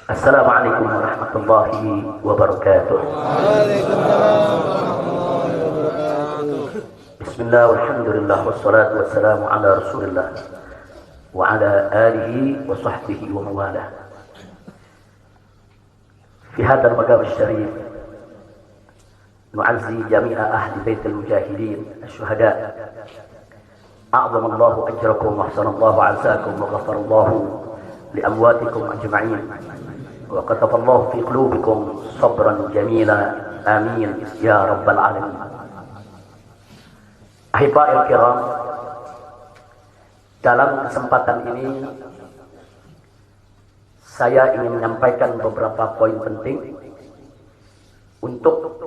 Assalamualaikum warahmatullahi wabarakatuh. Bismillah walhamdulillah wassalatu wassalamu ala rasulillah wa ala alihi wa sahbihi wa mawalah. Fi hadzal maqam asy-syarif nu'azzi jami'a ahli baitil mujahidin asy-syuhada. A'zamallahu ajrakum wa ahsanallahu 'azakum wa ghafarallahu li amwatikum ajma'in. وكتب الله في قلوبكم صبرا جميلا آمين يا رب العالمين. Ahiba'il kiram, dalam kesempatan ini saya ingin menyampaikan beberapa poin penting untuk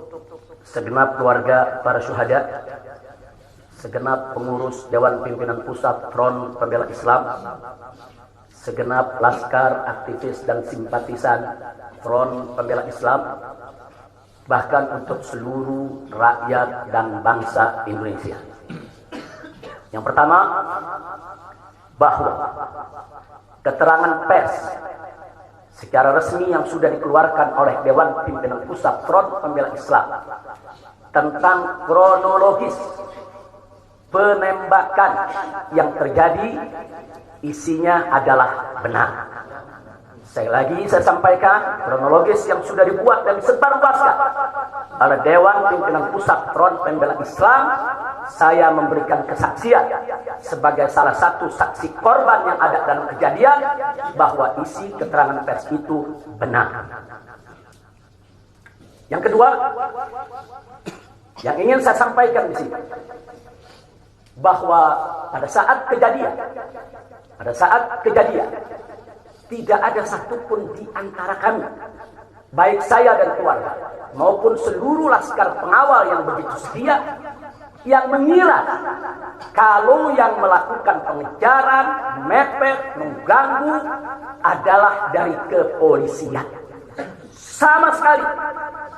segenap keluarga para syuhada, segenap pengurus Dewan Pimpinan Pusat Front Pembela Islam, segenap laskar, aktivis dan simpatisan Front Pembela Islam, bahkan untuk seluruh rakyat dan bangsa Indonesia. Yang pertama, bahwa keterangan pers secara resmi yang sudah dikeluarkan oleh Dewan Pimpinan Pusat Front Pembela Islam tentang kronologis penembakan yang terjadi isinya adalah benar. Saya sampaikan kronologis yang sudah dibuat dan disebarluaskan oleh Dewan Pimpinan Pusat Front Pembela Islam. Saya memberikan kesaksian sebagai salah satu saksi korban yang ada dalam kejadian bahwa isi keterangan pers itu benar. Yang kedua, yang ingin saya sampaikan di sini, bahwa pada saat kejadian tidak ada satupun di antara kami, baik saya dan keluarga maupun seluruh laskar pengawal yang begitu setia, yang mengira kalau yang melakukan pengejaran, mepet, mengganggu adalah dari kepolisian. Sama sekali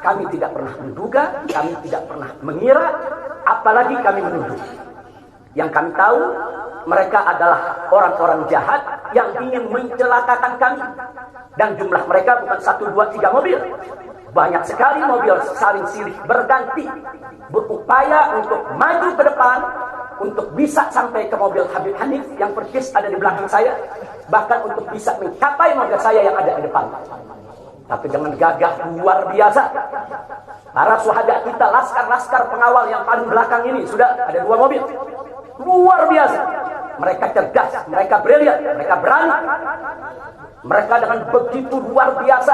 kami tidak pernah menduga, kami tidak pernah mengira, apalagi kami menuduh. Yang kami tahu, mereka adalah orang-orang jahat yang ingin mencelakakan kami. Dan jumlah mereka bukan 1, 2, 3 mobil. Banyak sekali mobil saling silih berganti, berupaya untuk maju ke depan, untuk bisa sampai ke mobil Habib Hanif yang persis ada di belakang saya, bahkan untuk bisa mencapai mobil saya yang ada di depan. Tapi dengan gagah luar biasa, para syuhada kita, laskar-laskar pengawal yang paling belakang ini, sudah ada 2 mobil. Luar biasa. Mereka cerdas, mereka brilian, mereka berani. Mereka dengan begitu luar biasa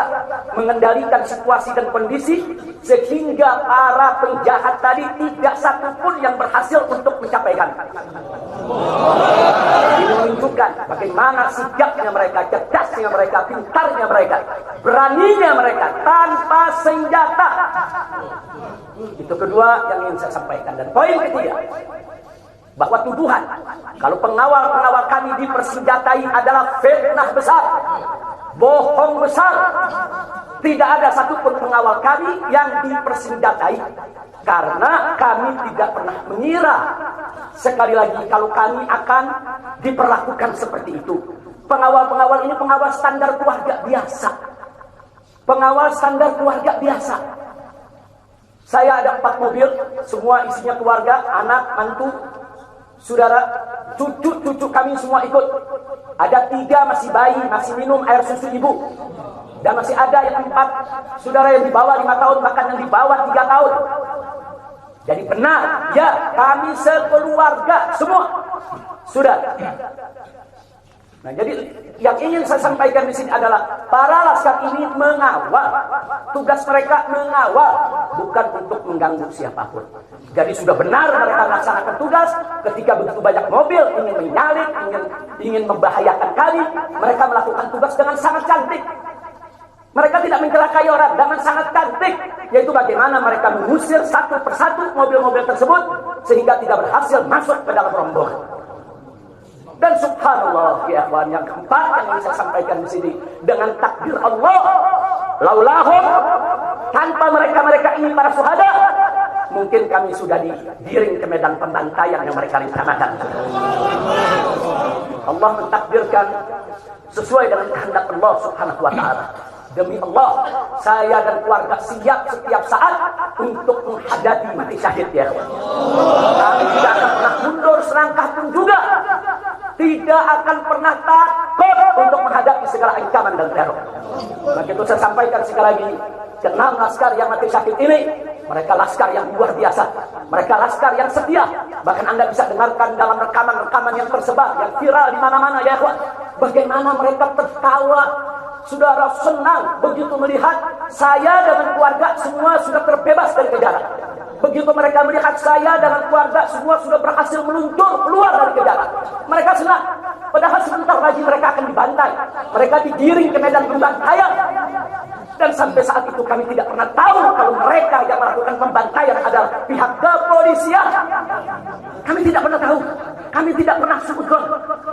mengendalikan situasi dan kondisi, sehingga para penjahat tadi tidak satupun yang berhasil untuk mencapai kami. Ini menunjukkan bagaimana sigapnya mereka, cerdasnya mereka, pintarnya mereka, beraninya mereka tanpa senjata. Itu kedua yang ingin saya sampaikan. Dan poin ketiga, bahwa tuduhan kalau pengawal-pengawal kami dipersenjatai adalah fitnah besar, bohong besar. Tidak ada satupun pengawal kami yang dipersenjatai, karena kami tidak pernah mengira sekali lagi kalau kami akan diperlakukan seperti itu. Pengawal-pengawal ini pengawal standar keluarga biasa, pengawal standar keluarga biasa. Saya ada 4 mobil, semua isinya keluarga, anak, mantu, saudara, cucu-cucu kami semua ikut. Ada 3 masih bayi, masih minum air susu ibu. Dan masih ada yang 4 saudara yang di bawah 5 tahun, bahkan yang di bawah 3 tahun. Jadi benar, ya, kami sekeluarga semua. Sudah. Nah, jadi yang ingin saya sampaikan di sini adalah para laskar ini mengawal. Tugas mereka mengawal, bukan untuk mengganggu siapapun. Jadi sudah benar mereka melaksanakan tugas. Ketika begitu banyak mobil ingin menyalip, ingin membahayakan kami, mereka melakukan tugas dengan sangat cantik. Mereka tidak mencelakai orang dengan sangat cantik, yaitu bagaimana mereka mengusir satu persatu mobil-mobil tersebut sehingga tidak berhasil masuk ke dalam rombongan. Dan subhanallah, ya akhwan, yang keempat yang ingin saya sampaikan di sini, dengan takdir Allah, laulahum, tanpa mereka ini para syuhada, mungkin kami sudah digiring ke medan pembantaian yang mereka rencanakan. Allah mentakdirkan sesuai dengan kehendak Allah Subhanahu wa taala. Demi Allah, saya dan keluarga siap setiap saat untuk menghadapi mati syahid ya. Kami tidak akan pernah mundur selangkah pun juga. Tidak akan pernah takut untuk menghadapi segala ancaman dan teror. Maka itu saya sampaikan sekali lagi, 6 laskar yang mati syahid ini, mereka laskar yang luar biasa. Mereka laskar yang setia. Bahkan Anda bisa dengarkan dalam rekaman-rekaman yang tersebar, yang viral di mana-mana ya ikhwan. Bagaimana mereka tertawa, saudara senang begitu melihat saya dengan keluarga semua sudah terbebas dari kejaran. Begitu mereka melihat saya dengan keluarga semua sudah berhasil meluncur keluar dari kejaran, mereka senang. Padahal sebentar lagi mereka akan dibantai. Mereka digiring ke medan pembantaian. Dan sampai saat itu kami tidak pernah tahu kalau mereka yang melakukan pembantaian adalah pihak kepolisian. Kami tidak pernah tahu. Kami tidak pernah sebutkan.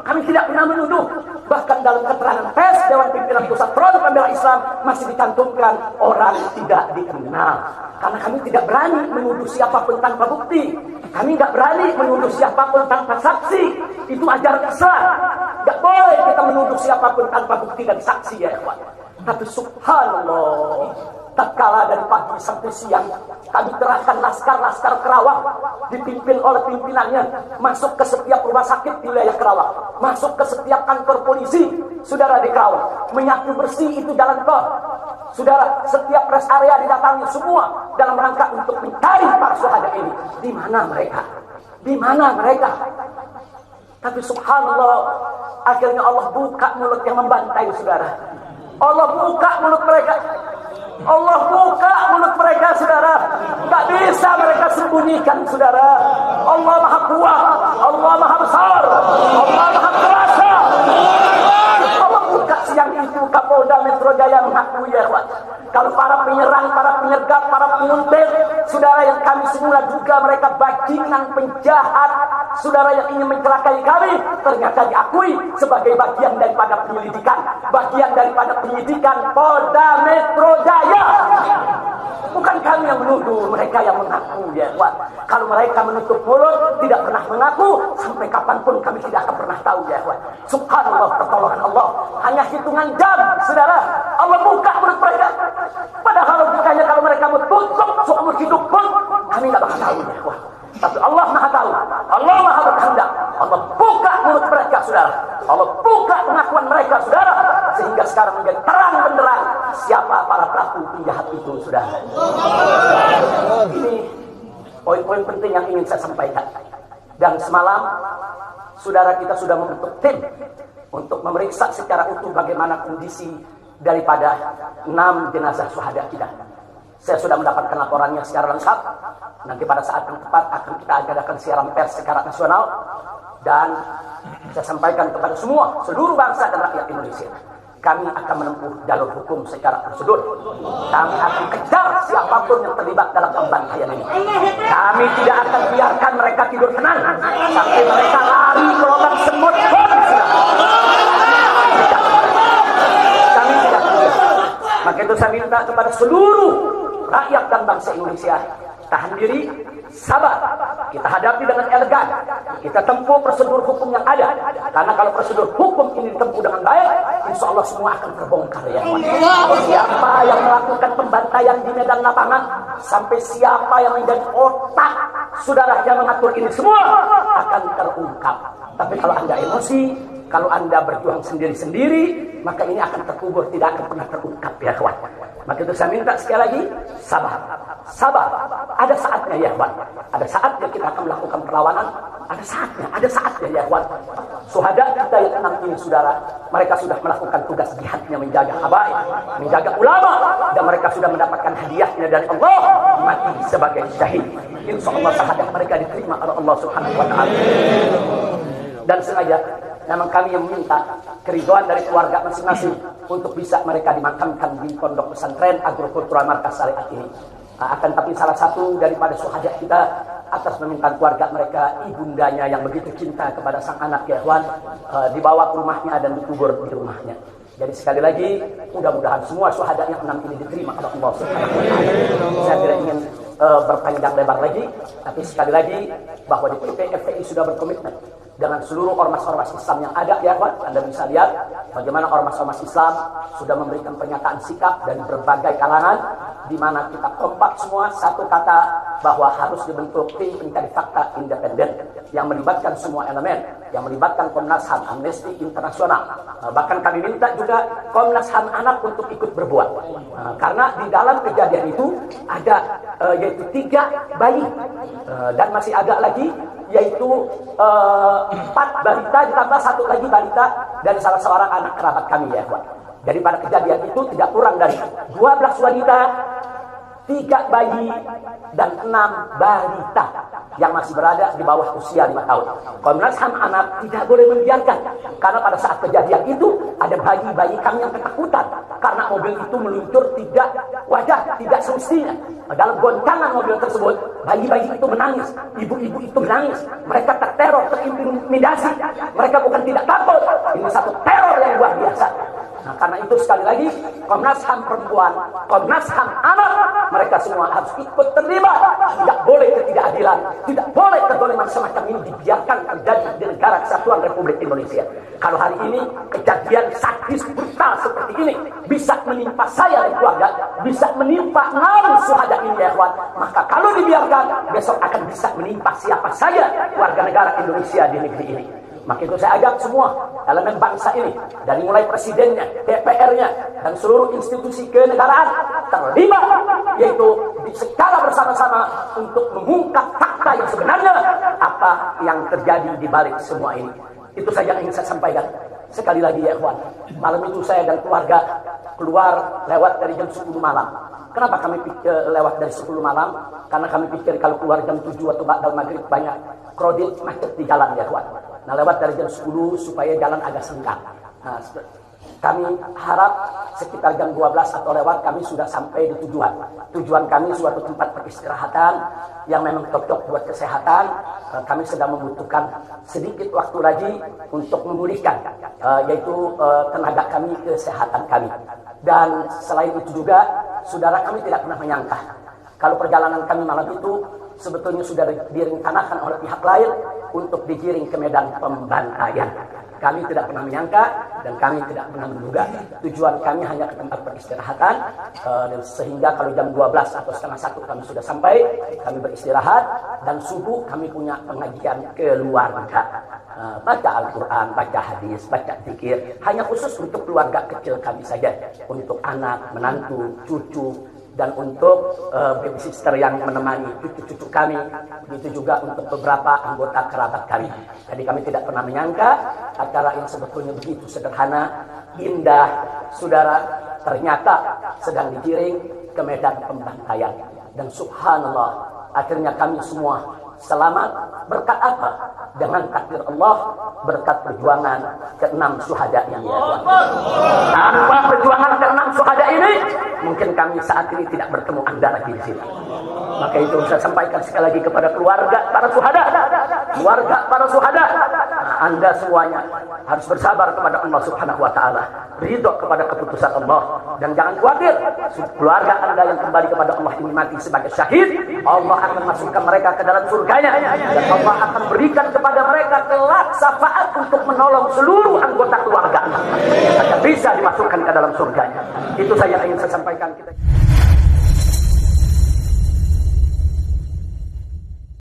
Kami tidak pernah menuduh. Bahkan dalam keterangan pers Dewan Pimpinan Pusat Front Pembela Islam masih dicantumkan orang tidak dikenal. Karena kami tidak berani menuduh siapapun tanpa bukti. Kami nggak berani menuduh siapapun tanpa saksi. Itu ajaran Islam. Nggak boleh kita menuduh siapapun tanpa bukti dan saksi ya ikhwan. Tapi subhanallah, tatkala dari pagi sampai siang kami kerahkan laskar-laskar Kerawang dipimpin oleh pimpinannya masuk ke setiap rumah sakit di wilayah Kerawang, masuk ke setiap kantor polisi saudara di Kerawang, menyapu bersih itu jalan tol. Saudara, setiap rest area didatangi semua dalam rangka untuk mencari para syuhada ini. Di mana mereka? Di mana mereka? Tapi subhanallah, akhirnya Allah buka mulut yang membantai saudara. Allah buka mulut mereka. Allah buka mulut mereka saudara. Tak bisa mereka sembunyikan saudara. Allah maha kuat, Allah maha besar, Allah maha kuasa. Allah buka siang itu Kapolda Metro Jaya mengakui ya Pak. Kalau para penyerang, para penyergap, para penguntit, saudara yang kami semula duga mereka bajingan penjahat, saudara yang ingin mencelakai kami, ternyata diakui sebagai bagian daripada penyelidikan, bagian daripada penyidikan Polda Metro Jaya. Bukan kami yang menuduh, mereka yang mengaku ya Pak. Kalau mereka menutup mulut, tidak pernah mengaku, sampai kapanpun kami tidak akan pernah tahu ya Pak. Subhanallah, pertolongan Allah hanya hitungan jam saudara. Allah buka mulut mereka. Padahal logikanya kalau mereka mau tutup seumur hidup pun kami tidak bakal tahu ya Pak. Tapi Allah maha tahu, Allah maha berkehendak. Allah buka mulut mereka saudara. Allah buka pengakuan mereka saudara, sehingga sekarang menjadi terang benderang siapa para pelaku penjahat itu saudara. Ini poin-poin penting yang ingin saya sampaikan. Dan semalam saudara kita sudah membentuk tim untuk memeriksa secara utuh bagaimana kondisi daripada 6 jenazah syuhada kita. Saya sudah mendapatkan laporannya secara lengkap. Nanti pada saat yang tepat akan kita adakan siaran pers secara nasional. Dan saya sampaikan kepada semua, seluruh bangsa dan rakyat Indonesia, kami akan menempuh jalur hukum secara prosedur. Kami akan kejar siapapun yang terlibat dalam pembantaian ini. Kami tidak akan biarkan mereka tidur tenang sampai mereka lari ke lubang semut pun. Kami tidak boleh. Maka itu saya minta kepada seluruh rakyat dan bangsa Indonesia, tahan diri, sabar. Kita hadapi dengan elegan. Kita tempuh prosedur hukum yang ada. Karena kalau prosedur hukum ini ditempuh dengan baik, insya Allah semua akan terbongkar ya. Siapa yang melakukan pembantaian di medan lapangan, sampai siapa yang menjadi otak saudara yang mengatur ini semua akan terungkap. Tapi kalau Anda emosi, kalau Anda berjuang sendiri-sendiri, maka ini akan terkubur, tidak akan pernah terungkap ya kawan. Maka itu saya minta sekali lagi, sabar. Sabar. Ada saatnya ya kawan. Ada saatnya kita akan melakukan perlawanan. Ada saatnya ya kawan. Syuhada kita yang 6 ini saudara, mereka sudah melakukan tugas jihadnya, menjaga habaib, menjaga ulama, dan mereka sudah mendapatkan hadiahnya dari Allah, mati sebagai syahid. Insya Allah syahadat mereka diterima oleh Allah Subhanahu wa Ta'ala. Dan sengaja memang kami yang meminta keridhaan dari keluarga masing-masing untuk bisa mereka dimakamkan di pondok pesantren agrokultural markas syariat ini. Akan tapi salah satu daripada syuhada kita atas permintaan keluarga mereka, ibundanya yang begitu cinta kepada sang anak ya ikhwan, dibawa ke rumahnya dan dikubur di rumahnya. Jadi sekali lagi, mudah-mudahan semua syuhada yang 6 ini diterima oleh Allah Subhanahu wa Ta'ala. Saya tidak ingin berpanjang lebar lagi, tapi sekali lagi bahwa di PP FPI sudah berkomitmen dengan seluruh ormas-ormas Islam yang ada, ya kawan. Anda bisa lihat bagaimana ormas-ormas Islam sudah memberikan pernyataan sikap dari berbagai kalangan, di mana kita kompak semua satu kata bahwa harus dibentuk tim pencari fakta independen yang melibatkan semua elemen, yang melibatkan Komnas HAM, Amnesty Internasional. Bahkan kami minta juga Komnas HAM anak untuk ikut berbuat, karena di dalam kejadian itu ada yaitu 3 bayi dan masih ada lagi yaitu 4 balita ditambah 1 lagi balita dari salah seorang anak kerabat kami, ya kawan. Jadi pada kejadian itu tidak kurang dari 12 wanita, 3 bayi, dan 6 balita yang masih berada di bawah usia 5 tahun. Komnas HAM anak tidak boleh membiarkan, karena pada saat kejadian itu ada bayi-bayi kami yang ketakutan karena mobil itu meluncur tidak wajar, tidak semestinya. Dalam goncangan mobil tersebut, bayi-bayi itu menangis, ibu-ibu itu menangis. Mereka terteror, terintimidasi. Mereka bukan tidak takut, ini satu teror yang luar biasa. Nah, karena itu sekali lagi Komnas HAM perempuan, Komnas HAM anak, mereka semua harus ikut terlibat. Tidak boleh ketidakadilan, tidak boleh kezaliman semacam ini dibiarkan terjadi di negara kesatuan Republik Indonesia. Kalau hari ini kejadian sadis brutal seperti ini bisa menimpa saya dan keluarga, bisa menimpa 6 syuhada ini, ya kawan, maka kalau dibiarkan besok akan bisa menimpa siapa saja warga negara Indonesia di negeri ini. Maka itu saya ajak semua elemen bangsa ini, dari mulai presidennya, DPR-nya, dan seluruh institusi kenegaraan terlibat, yaitu secara bersama-sama untuk mengungkap fakta yang sebenarnya apa yang terjadi di balik semua ini. Itu saja yang ingin saya sampaikan. Sekali lagi, ya kawan, malam itu saya dan keluarga keluar lewat dari jam 10 malam. Kenapa kami lewat dari 10 malam? Karena kami pikir kalau keluar jam 7 atau ba'dal maghrib banyak kredit macet di jalan, ya kawan. Nah, lewat dari jam 10 supaya jalan agak senggang. Nah, kami harap sekitar jam 12 atau lewat kami sudah sampai di tujuan. Tujuan kami suatu tempat peristirahatan yang memang cocok buat kesehatan. Kami sedang membutuhkan sedikit waktu lagi untuk memulihkan yaitu tenaga kami, kesehatan kami. Dan selain itu juga, saudara, kami tidak pernah menyangka kalau perjalanan kami malam itu sebetulnya sudah direncanakan oleh pihak lain untuk digiring ke medan pembantaian. Kami tidak pernah menyangka dan kami tidak pernah menduga. Tujuan kami hanya ke tempat peristirahatan, dan sehingga kalau jam 12 atau setengah 1 kami sudah sampai, kami beristirahat, dan subuh kami punya pengajian keluarga. Baca Al-Quran, baca hadis, baca zikir, hanya khusus untuk keluarga kecil kami saja, untuk anak, menantu, cucu, dan untuk babysitter yang menemani cucu-cucu kami, begitu juga untuk beberapa anggota kerabat kami. Jadi kami tidak pernah menyangka acara yang sebetulnya begitu sederhana, indah, saudara, ternyata sedang digiring ke medan pembantaian. Dan subhanallah, akhirnya kami semua selamat. Berkat apa? Dengan takdir Allah, berkat perjuangan ke-6 syuhada yang dilakukan. Tanpa perjuangan ke-6 syuhada ini, mungkin kami saat ini tidak bertemu Anda lagi di sini. Maka itu saya sampaikan sekali lagi kepada keluarga para syuhada. Keluarga para syuhada, Anda semuanya harus bersabar kepada Allah Subhanahu wa taala, ridho kepada keputusan Allah, dan jangan khawatir. Keluarga Anda yang kembali kepada Allah ini mati sebagai syahid, Allah akan masukkan mereka ke dalam surganya, dan Allah akan berikan kepada mereka kelak syafaat untuk menolong seluruh anggota keluarga agar bisa dimasukkan ke dalam surganya. Itu saja yang ingin saya sampaikan kita.